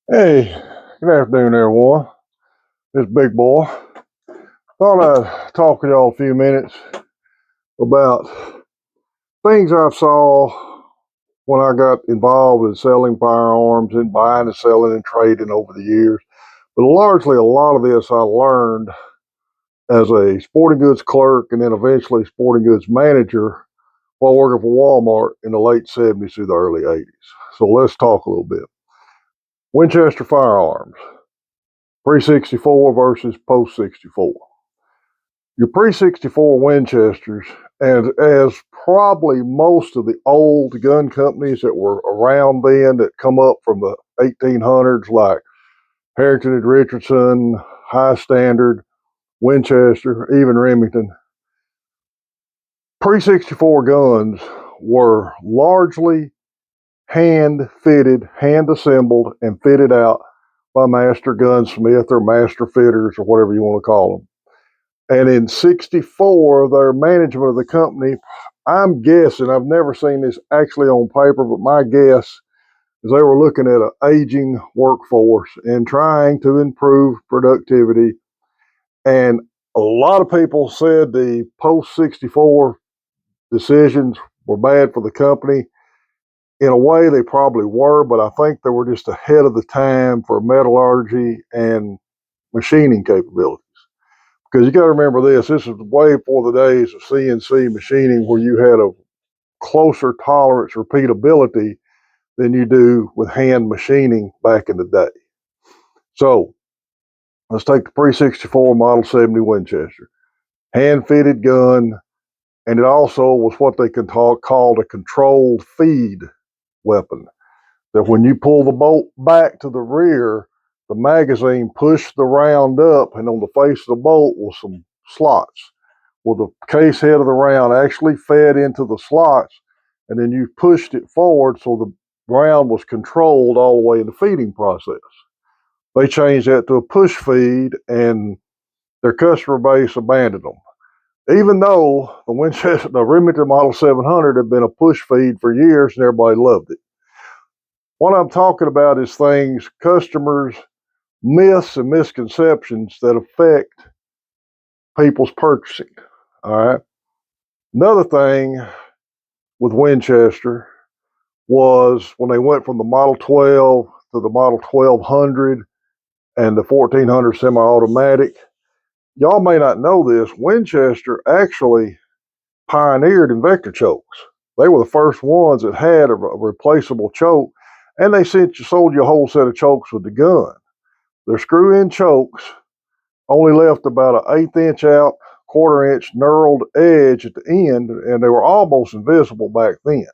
Hey, good afternoon, everyone. This big boy. Thought I'd talk with y'all a few minutes about things I saw when I got involved in selling firearms and buying and selling and trading over the years. But largely, a lot of this I learned as a sporting goods clerk and then eventually sporting goods manager while working for Wal Mart in the late 70s through the early 80s. So let's talk a little bit. Winchester firearms, pre 64 versus post 64. Your pre-64 Winchesters, and as probably most of the old gun companies that were around then that come up from the 1800s, like Harrington and Richardson, High Standard, Winchester, even Remington, pre-64 guns were largely hand-fitted, hand-assembled, and fitted out by master gunsmith or master fitters or whatever you want to call them. And in 64, their management of the company, I'm guessing, I've never seen this actually on paper, but my guess is they were looking at an aging workforce and trying to improve productivity. And a lot of people said the post 64 decisions were bad for the company. In a way, they probably were, but I think they were just ahead of the time for metallurgy and machining capability. Because you got to remember this is way before the days of CNC machining where you had a closer tolerance repeatability than you do with hand machining back in the day. So let's take the pre 64 Model 70 Winchester. Hand fitted gun, and it also was what they can called a controlled feed weapon. That when you pull the bolt back to the rear, the magazine pushed the round up, and on the face of the bolt was some slots. Well, the case head of the round actually fed into the slots, and then you pushed it forward so the round was controlled all the way in the feeding process. They changed that to a push feed, and their customer base abandoned them. Even though the Remington Model 700 had been a push feed for years and everybody loved it. What I'm talking about is things, customers, myths and misconceptions that affect people's purchasing. All right. Another thing with Winchester was when they went from the Model 12 to the Model 1200 and the 1400 semi automatic. Y'all may not know this. Winchester actually pioneered in vector chokes. They were the first ones that had a replaceable choke, and they sold you a whole set of chokes with the gun. Their screw in chokes only left about an eighth inch out, quarter inch knurled edge at the end, and they were almost invisible back then.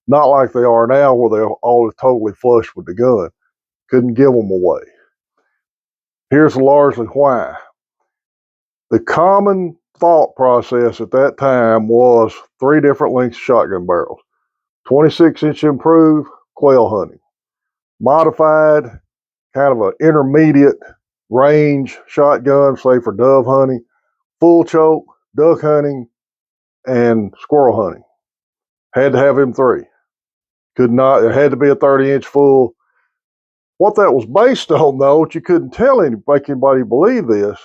Not like they are now where they're all totally flush with the gun. Couldn't give them away. Here's largely why. The common thought process at that time was three different lengths of shotgun barrels. 26-inch improved, quail hunting. Modified, kind of an intermediate range shotgun, say for dove hunting. Full choke, duck hunting, and squirrel hunting. Had to have them three. Could not, it had to be a 30-inch full. What that was based on, though, which you couldn't make anybody believe this,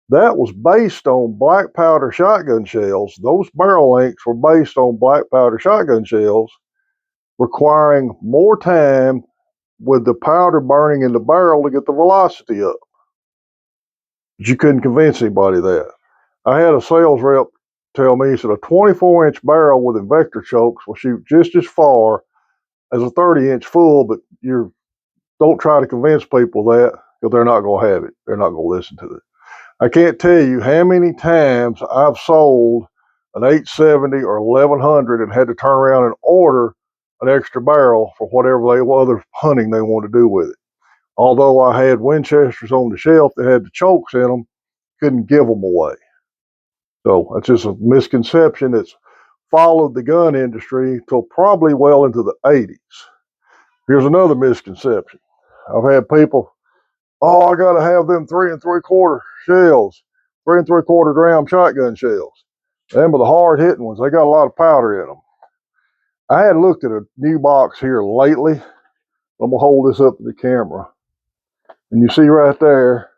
that was based on black powder shotgun shells. Those barrel lengths were based on black powder shotgun shells, requiring more time with the powder burning in the barrel to get the velocity up. But you couldn't convince anybody of that. I had a sales rep tell me, he said, a 24-inch barrel with invector chokes will shoot just as far as a 30-inch full, but you don't try to convince people that because they're not going to have it. They're not going to listen to it. I can't tell you how many times I've sold an 870 or 1100 and had to turn around and order an extra barrel for whatever other hunting they want to do with it. Although I had Winchesters on the shelf that had the chokes in them, couldn't give them away. So that's just a misconception that's followed the gun industry till probably well into the 80s. Here's another misconception. I've had people, oh, I got to have them 3 3/4 shells, 3 3/4 gram shotgun shells. Them are the hard hitting ones. They got a lot of powder in them. I had looked at a new box here lately I'm going to hold this up to the camera. And you see right there,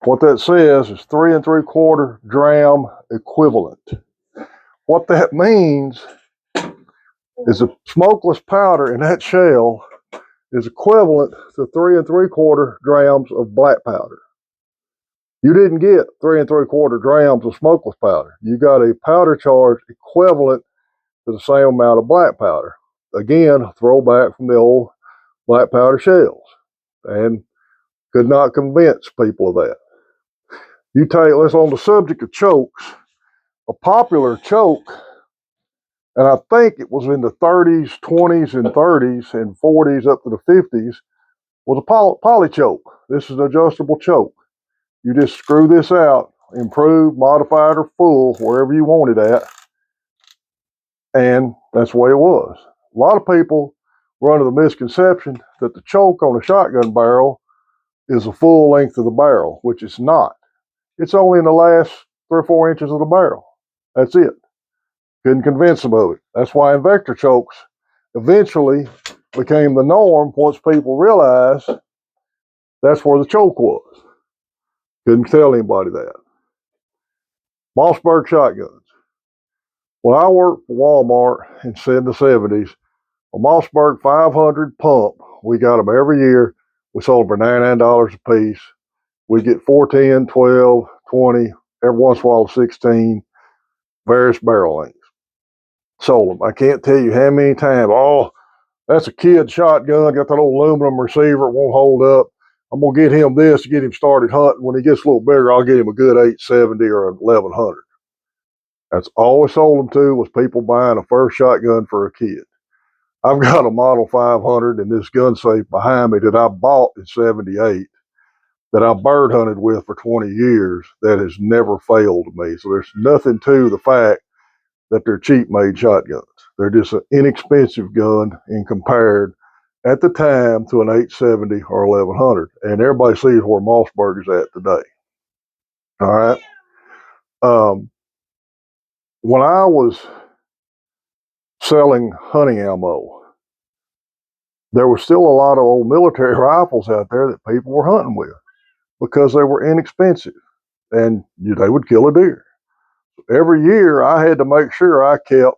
what that says is 3 3/4 dram equivalent. What that means is a smokeless powder in that shell is equivalent to 3 3/4 grams of black powder. You didn't get 3 3/4 grams of smokeless powder. You got a powder charge equivalent to the same amount of black powder. Again, throwback from the old black powder shells, and could not convince people of that. You take, let's on the subject of chokes, a popular choke, and I think it was in the 30s, 20s, and 30s, and 40s up to the 50s, was a poly choke. This is an adjustable choke. You just screw this out, improved, modified, or full, wherever you want it at, and that's the way it was. A lot of people run under the misconception that the choke on a shotgun barrel is the full length of the barrel, which it's not. It's only in the last 3 or 4 inches of the barrel. That's it. Couldn't convince them of it. That's why Invector chokes eventually became the norm once people realized that's where the choke was. Couldn't tell anybody that. Mossberg shotguns. When I worked for Wal Mart in the 70s, a Mossberg 500 pump, we got them every year. We sold them for $99 a piece. We get 410, 12, 20, every once in a while 16, various barrel lengths. Sold them. I can't tell you how many times, oh, that's a kid shotgun, got that old aluminum receiver, it won't hold up. I'm going to get him this to get him started hunting. When he gets a little bigger, I'll get him a good 870 or 1100. That's all we sold them to, was people buying a first shotgun for a kid. I've got a Model 500 in this gun safe behind me that I bought in 78 that I bird hunted with for 20 years that has never failed me. So there's nothing to the fact that they're cheap made shotguns. They're just an inexpensive gun and compared at the time to an 870 or 1100. And everybody sees where Mossberg is at today. All right. When I was selling hunting ammo, there was still a lot of old military rifles out there that people were hunting with because they were inexpensive and they would kill a deer. Every year I had to make sure I kept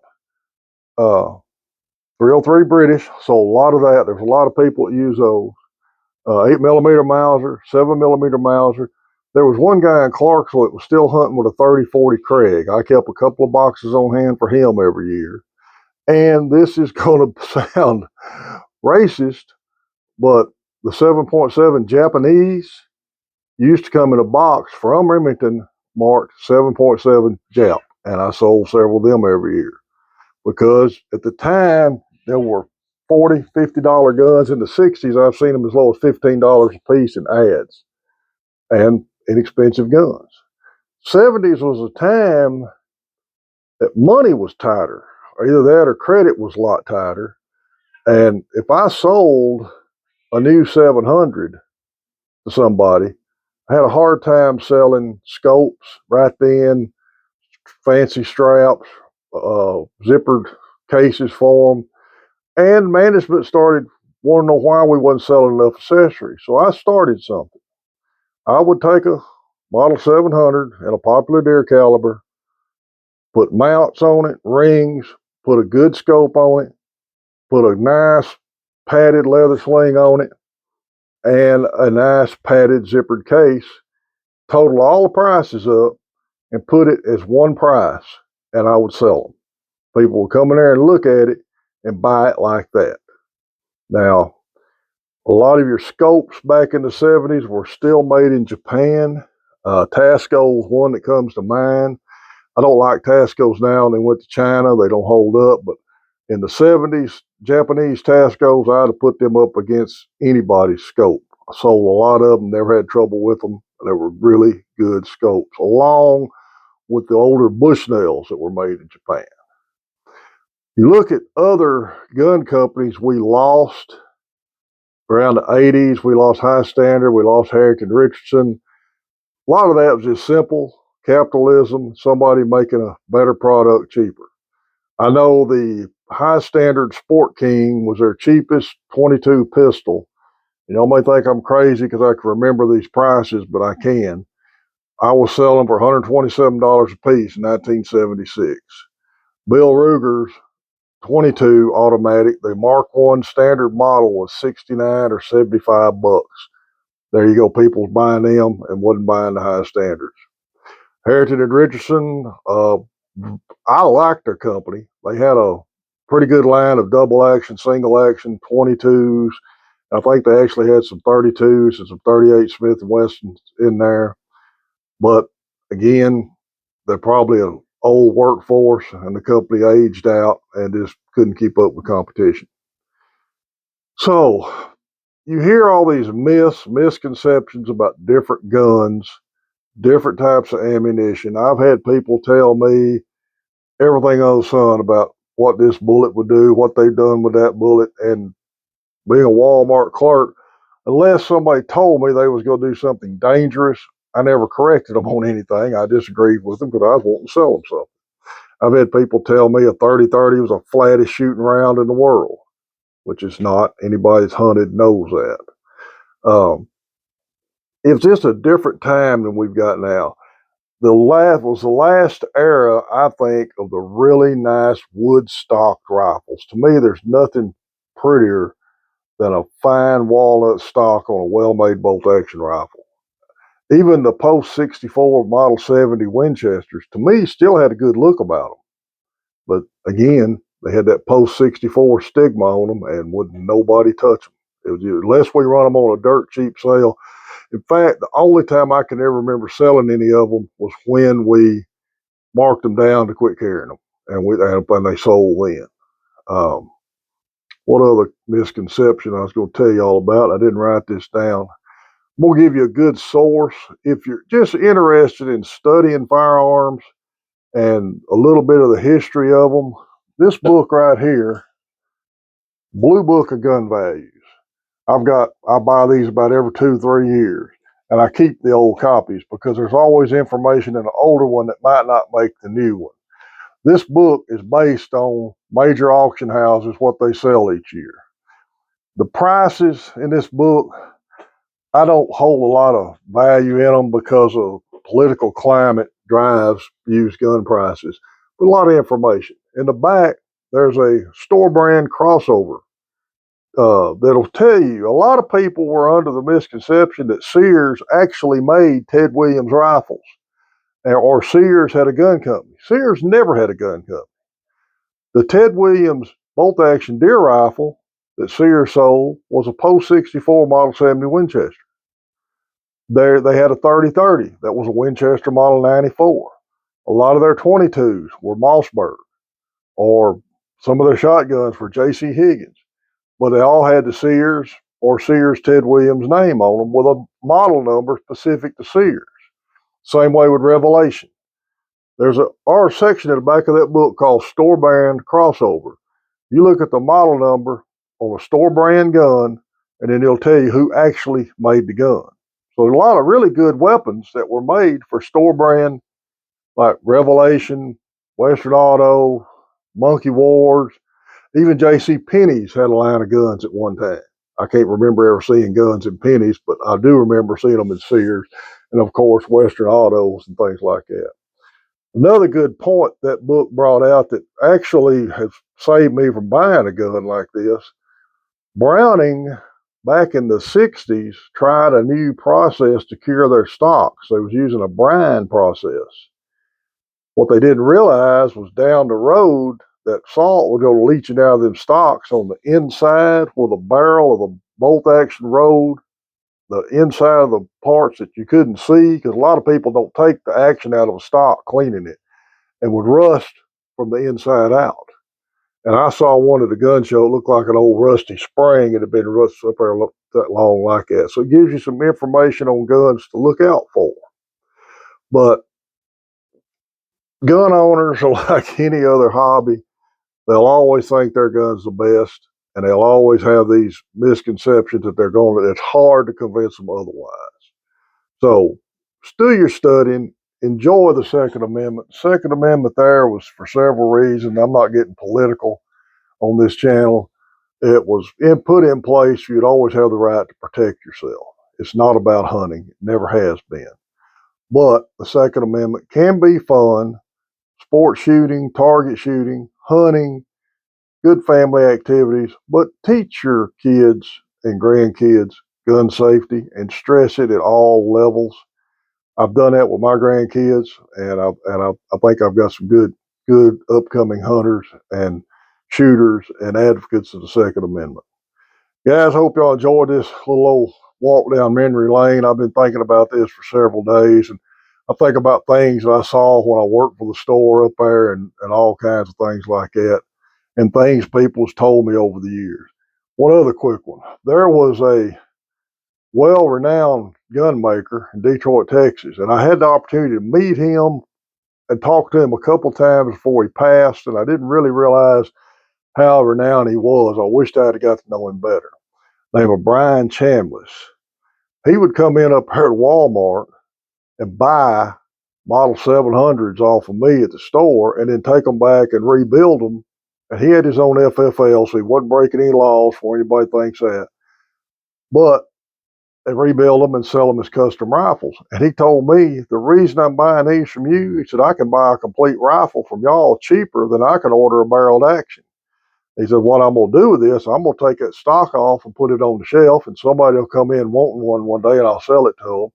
303 British, so a lot of that. There's a lot of people that use those. 8mm Mauser, 7mm Mauser. There was one guy in Clarksville that was still hunting with a 30-40 Craig. I kept a couple of boxes on hand for him every year. And this is going to sound racist, but the 7.7 Japanese used to come in a box from Remington marked 7.7 Jap, and I sold several of them every year because at the time there were $40, $50 guns. In the 60s, I've seen them as low as $15 a piece in ads, and inexpensive guns. 70s was a time that money was tighter, or either that or credit was a lot tighter. And if I sold a new 700 to somebody, I had a hard time selling scopes right then, fancy straps, zippered cases for them. And management started wanting to know why we wasn't selling enough accessories. So I started something. I would take a Model 700 and a popular deer caliber, put mounts on it, rings, put a good scope on it, put a nice padded leather sling on it, and a nice padded zippered case, total all the prices up, and put it as one price, and I would sell them. People would come in there and look at it and buy it like that. Now, a lot of your scopes back in the 70s were still made in Japan. Tasco is one that comes to mind. I don't like Tascos now. They went to China. They don't hold up. But in the 70s, Japanese Tascos, I'd have put them up against anybody's scope. I sold a lot of them, never had trouble with them. They were really good scopes, along with the older Bushnells that were made in Japan. You look at other gun companies we lost around the 80s. We lost High Standard. We lost Harrington Richardson. A lot of that was just simple capitalism, somebody making a better product cheaper. I know the High Standard Sport King was their cheapest 22 pistol. Y'all may think I'm crazy because I can remember these prices, but I can. I was selling for $127 a piece in 1976. Bill Ruger's 22 automatic, the Mark I standard model was 69 or 75 bucks. There you go, people was buying them and wasn't buying the high standards. Heritage and Richardson, I liked their company. They had a pretty good line of double action, single action, 22s. I think they actually had some 32s and some 38 Smith and Wessons in there. But again, they're probably an old workforce, and the company aged out and just couldn't keep up with competition. So you hear all these myths, misconceptions about different guns, different types of ammunition. I've had people tell me everything on the sun about what this bullet would do, what they've done with that bullet, and being a Walmart clerk, unless somebody told me they was going to do something dangerous, I never corrected them on anything. I disagreed with them because I was wanting to sell them something. I've had people tell me a 30-30 was the flattest shooting round in the world, which is not. Anybody that's hunted knows that. It's just a different time than we've got now. The last era, I think, of the really nice wood stocked rifles. To me, there's nothing prettier than a fine walnut stock on a well-made bolt-action rifle. Even the post-64 Model 70 Winchesters, to me, still had a good look about them. But again, they had that post-64 stigma on them, and wouldn't nobody touch them. It was unless we run them on a dirt cheap sale. In fact, the only time I can ever remember selling any of them was when we marked them down to quit carrying them, and they sold then. Um, what other misconception I was going to tell you all about? I didn't write this down. I'm going to give you a good source if you're just interested in studying firearms and a little bit of the history of them. This book right here, Blue Book of Gun Values. I buy these about every 2-3 years, and I keep the old copies because there's always information in the older one that might not make the new one. This book is based on major auction houses, what they sell each year. The prices in this book, I don't hold a lot of value in them because of political climate drives used gun prices, but a lot of information. In the back, there's a store brand crossover that'll tell you a lot of people were under the misconception that Sears actually made Ted Williams rifles or Sears had a gun company. Sears never had a gun company. The Ted Williams bolt action deer rifle that Sears sold was a post 64 Model 70 Winchester. They had a 30-30 that was a Winchester Model 94. A lot of their 22s were Mossberg, or some of their shotguns were J.C. Higgins, but they all had the Sears or Sears Ted Williams name on them with a model number specific to Sears. Same way with Revelation. There's a section at the back of that book called Store Brand Crossover. You look at the model number on a store brand gun, and then it'll tell you who actually made the gun. So there's a lot of really good weapons that were made for store brand, like Revelation, Western Auto, Monkey Wars. Even J.C. Penney's had a line of guns at one time. I can't remember ever seeing guns in Penney's, but I do remember seeing them in Sears, and of course Western Autos and things like that. Another good point that book brought out that actually has saved me from buying a gun like this. Browning, back in the 60s, tried a new process to cure their stocks. They was using a brine process. What they didn't realize was down the road, that salt would go leaching out of them stocks on the inside where the barrel of the bolt action rode, the inside of the parts that you couldn't see, because a lot of people don't take the action out of a stock cleaning it, and would rust from the inside out. And I saw one at the gun show. It looked like an old rusty spring. It had been rusted up there that long like that. So it gives you some information on guns to look out for. But gun owners are like any other hobby. They'll always think their gun's the best, and they'll always have these misconceptions that they're going to. It's hard to convince them otherwise. So do your studying. Enjoy the Second Amendment. The Second Amendment there was for several reasons. I'm not getting political. on this channel, it was put in place. You'd always have the right to protect yourself. It's not about hunting. It never has been. But the Second Amendment can be fun. Sport shooting, target shooting, hunting, good family activities, but teach your kids and grandkids gun safety and stress it at all levels. I've done that with my grandkids, and I think I've got some good upcoming hunters and shooters and advocates of the Second Amendment. Guys, hope y'all enjoyed this little old walk down memory lane. I've been thinking about this for several days, and I think about things that I saw when I worked for the store up there, and all kinds of things like that, and things people's told me over the years. One other quick one. There was a well-renowned gun maker in Detroit, Texas, and I had the opportunity to meet him and talk to him a couple times before he passed, and I didn't really realize how renowned he was. I wished I had got to know him better. Named of Brian Chambliss. He would come in up here at Wal Mart and buy Model 700s off of me at the store and then take them back and rebuild them. And he had his own FFL, so he wasn't breaking any laws for anybody thinks that. But they rebuild them and sell them as custom rifles. And he told me, the reason I'm buying these from you, he said, I can buy a complete rifle from y'all cheaper than I can order a barreled action. He said, what I'm going to do with this, I'm going to take that stock off and put it on the shelf, and somebody will come in wanting one day, and I'll sell it to them.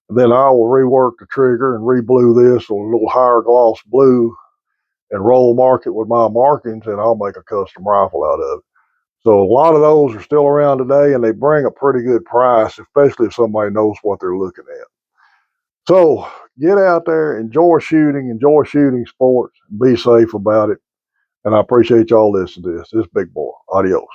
And then I will rework the trigger and re-blue this with a little higher gloss blue and roll mark it with my markings, and I'll make a custom rifle out of it. So a lot of those are still around today, and they bring a pretty good price, especially if somebody knows what they're looking at. So get out there, enjoy shooting sports, be safe about it. And I appreciate y'all listening to this. This is Big Boy. Adios.